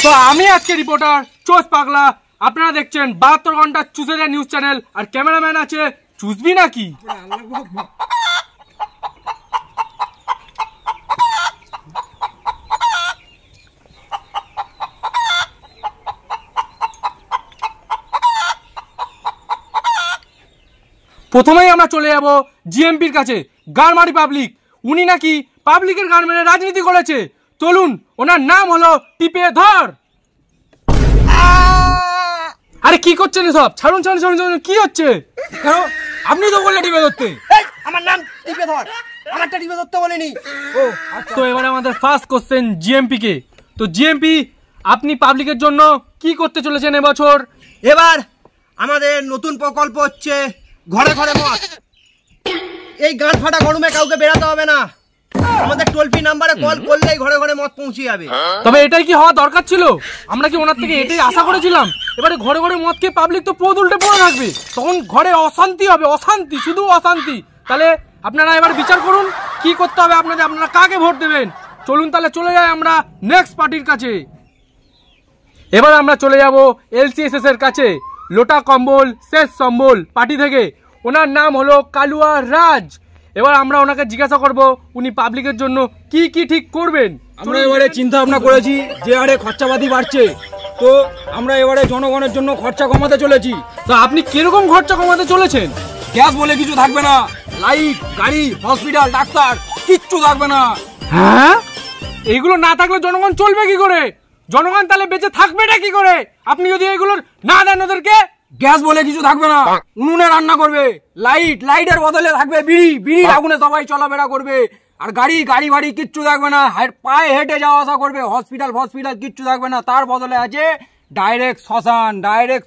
তো আমি আজকে রিপোর্টার চোষ পাগলা, আপনারা দেখছেন 72 ঘন্টা চুষেদের নিউজ চ্যানেল। আর ক্যামেরাম্যান আছে চুষবি নাকি। প্রথমেই আমরা চলে যাব জিএমপির কাছে। গারমারি পাবলিক, উনি নাকি পাবলিকের গান মেরে রাজনীতি করেছে। চলুন, ওনার নাম হলো টিপে ধর। আরে কি করছেন এসব? ছাড়ুন ছাড়ুন ছাড়ুন ছাড়ুন, কি হচ্ছে? কেন আপনি তো বললে টিপে ধরতে। আমার নাম টিপে ধর, আমারটা টিপে ধরতে বলেনি। ও তো এবারে আমাদের ফার্স্ট কোশ্চেন জিএমপি কে। তো জিএমপি, আপনি পাবলিকের জন্য কি করতে চলেছেন এবছর? এবার আমাদের নতুন প্রকল্প হচ্ছে ঘরে ঘরে মদ। এই গাঁট ফাটা গরমে কাউকে বেরাতে হবে না, আমাদের টোল ফ্রি নাম্বারে কল করলেই ঘরে ঘরে মদ পৌঁছে যাবে। তবে এটাই কি হওয়া দরকার ছিল? আমরা কি ওনার থেকে এটাই আশা করেছিলাম? এবারে ঘরে ঘরে মদ খেয়ে পাবলিক তো পথ উল্টে পড়ে থাকবে, তখন ঘরে অশান্তি হবে, অশান্তি, শুধু অশান্তি। তাহলে আপনারা এবার বিচার করুন কি করতে হবে আপনাদের, আপনারা কাকে ভোট দেবেন। চলুন তাহলে চলে যাই আমরা নেক্সট পার্টির কাছে। এবার আমরা চলে যাব এলসিএসএস এর কাছে। লোটা কম্বল শেষ সম্বল পার্টি থেকে, ওনার নাম হলো কালুয়া রাজ। এবার আমরা ওনাকে জিজ্ঞাসা করব উনি পাবলিকের জন্য কি কি ঠিক করবেন। আমরা এবারে চিন্তা ভাবনা করেছি যে হারে খরচাপাতি বাড়ছে, তো আমরা এবারে জনগণের জন্য খরচা কমাতে চলেছি। তো আপনি কিরকম খরচা কমাতে চলেছেন? গ্যাস বলে কিছু থাকবে না, লাইট, গাড়ি, হসপিটাল, ডাক্তার কিচ্ছু থাকবে না। হ্যাঁ, এইগুলো না থাকলে জনগণ চলবে কি করে? জনগণ তাহলে বেঁচে থাকবেটা কি করে আপনি যদি এগুলোর না দেন ওদেরকে? গ্যাস বলে কিছু থাকবে না, উনুনে রান্না করবে। লাইটের বদলে থাকবে বিড়ি আগুনে সবাই চলাফেরা করবে। আর গাড়ি বাড়ি কিচ্ছু থাকবে না, পায়ে হেঁটে যাওয়া আসা করবে। হসপিটাল কিচ্ছু থাকবে না, তার বদলে আছে ডাইরেক্ট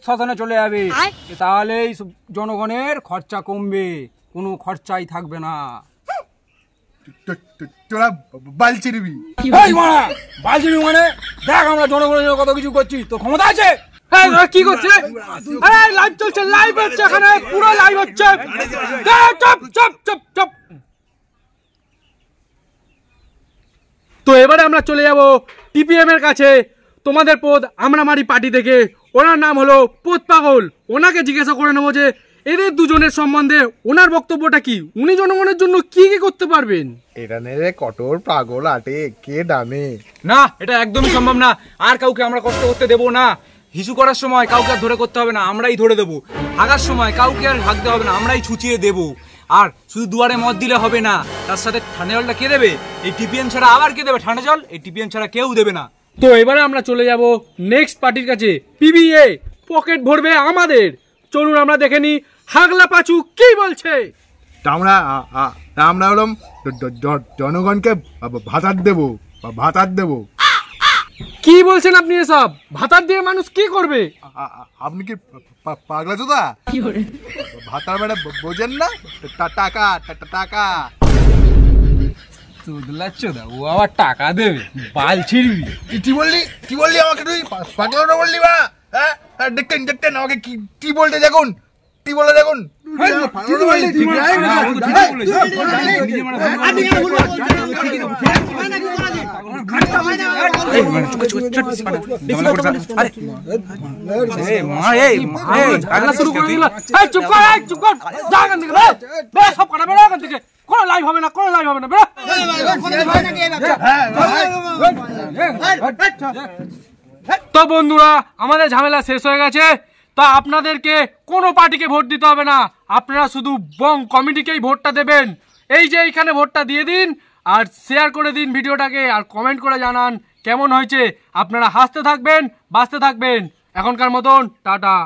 শ্মশানে চলে যাবে। তাহলেই জনগণের খরচা কমবে, কোনো খরচাই থাকবে না। তোরা বালচিরবি মানে দেখ আমরা জনগণের জন্য কত কিছু করছি, তো ক্ষমতা আছে। কি করছে? লাইভ চলছে, লাইভ হচ্ছে, এখানে পুরো লাইভ হচ্ছে। চুপ। তো এবারে আমরা চলে যাব টিপিএম এর কাছে। তোমাদের পদ আমরামারি পার্টি থেকে, ওনার নাম হলো পদ পাগল। ওনাকে জিজ্ঞাসা করে নেবো যে এদের দুজনের সম্বন্ধে ওনার বক্তব্যটা কি, উনি জনগণের জন্য কি কি করতে পারবেন। এটা নেড়ে কঠোর পাগল আটে কে ডানে না, এটা একদমই সম্ভব না। আর কাউকে আমরা কষ্ট করতে দেবো না। হিসু করার সময় কাউকে আর ধরে করতে হবে না, আমরাই ধরে দেবো। হাগার সময় কাউকে আর হাগতে হবে না, আমরাই ছুচিয়ে দেবো। আর শুধু দুয়ারে মদ দিলে হবে না, তার সাথে ঠান্ডা জলটা কে দেবে? এই টিপিএম ছাড়া আবার কে দেবে ঠান্ডা জল? এই টিপিএম ছাড়া কেউ দেবে না। তো এবারে আমরা চলে যাব নেক্সট পার্টির কাছে। পিবিএ, পকেট ভরবে আমাদের। চলুন আমরা দেখে নি হাগলা পাচু কি বলছে। আমরা হলাম জনগণকে ভাতার দেবো। কি বলছেন আপনি এসব? ভাতার দিয়ে মানুষ কি করবে? আপনি কি পাগলা চোদা? ভাতার মানে বোঝেন না? টাকা ও আবার টাকা দেবে? বাল ছিড়বি। কি বললি আমাকে? তুই পাগলা বললি বা? হ্যাঁ, দেখতেন আমাকে কি বলতে দেখুন, কি বলে দেখুন। তো বন্ধুরা, আমাদের ঝামেলা শেষ হয়ে গেছে। তা আপনাদেরকে কোনো পার্টিকে ভোট দিতে হবে না, আপনারা শুধু বং কমিটিকেই ভোটটা দেবেন। এই যে এইখানে ভোটটা দিয়ে দিন, আর শেয়ার করে দিন ভিডিওটাকে, আর কমেন্ট করে জানান কেমন হয়েছে। আপনারা হাসতে থাকবেন, বাঁচতে থাকবেন। এখনকার মতন টাটা।